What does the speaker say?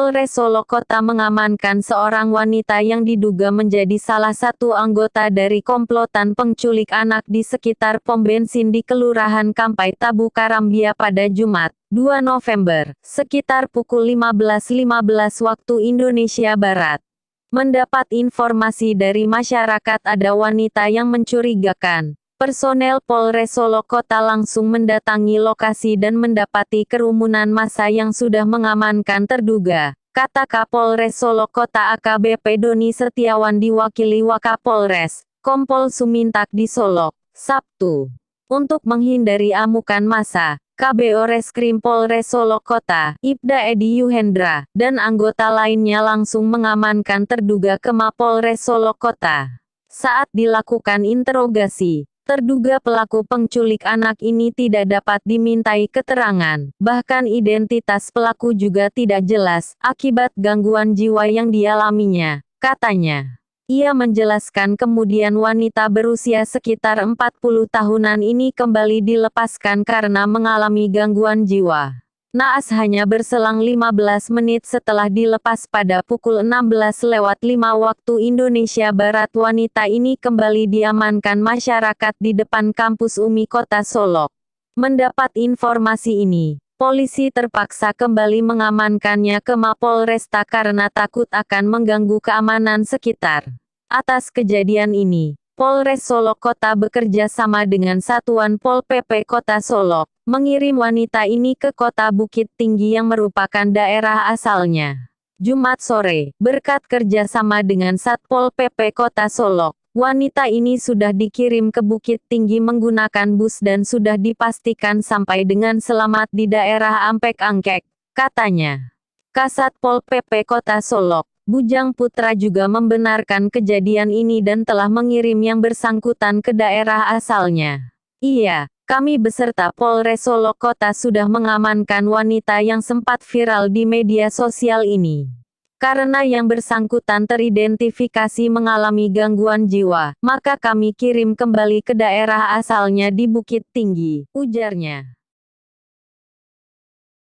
Polres Solo Kota mengamankan seorang wanita yang diduga menjadi salah satu anggota dari komplotan penculik anak di sekitar pom bensin di Kelurahan Kampai Tabu Karambia pada Jumat, 2 November, sekitar pukul 15.15 waktu Indonesia Barat. Mendapat informasi dari masyarakat ada wanita yang mencurigakan. Personel Polres Solo Kota langsung mendatangi lokasi dan mendapati kerumunan massa yang sudah mengamankan terduga, kata Kapolres Solo Kota AKBP Doni Setiawan diwakili Wakapolres, Kompol Sumintak di Solok, Sabtu. Untuk menghindari amukan massa, KBO Reskrim Polres Solo Kota, Ibda Edi Yuhendra, dan anggota lainnya langsung mengamankan terduga ke Mapolres Solo Kota. Saat dilakukan interogasi, terduga pelaku penculik anak ini tidak dapat dimintai keterangan, bahkan identitas pelaku juga tidak jelas, akibat gangguan jiwa yang dialaminya, katanya. Ia menjelaskan kemudian wanita berusia sekitar 40 tahunan ini kembali dilepaskan karena mengalami gangguan jiwa. Naas hanya berselang 15 menit setelah dilepas pada pukul 16.05 waktu Indonesia Barat wanita ini kembali diamankan masyarakat di depan kampus UMI Kota Solok. Mendapat informasi ini, polisi terpaksa kembali mengamankannya ke Mapolresta karena takut akan mengganggu keamanan sekitar. Atas kejadian ini, Polres Solo Kota bekerja sama dengan Satuan Pol PP Kota Solok, mengirim wanita ini ke Kota Bukit Tinggi yang merupakan daerah asalnya. Jumat sore, berkat kerjasama dengan Satpol PP Kota Solok, wanita ini sudah dikirim ke Bukit Tinggi menggunakan bus dan sudah dipastikan sampai dengan selamat di daerah Ampek-Angkek, katanya. Kasatpol PP Kota Solok, Bujang Putra juga membenarkan kejadian ini dan telah mengirim yang bersangkutan ke daerah asalnya. Iya, kami beserta Polres Solo Kota sudah mengamankan wanita yang sempat viral di media sosial ini. Karena yang bersangkutan teridentifikasi mengalami gangguan jiwa, maka kami kirim kembali ke daerah asalnya di Bukit Tinggi, ujarnya.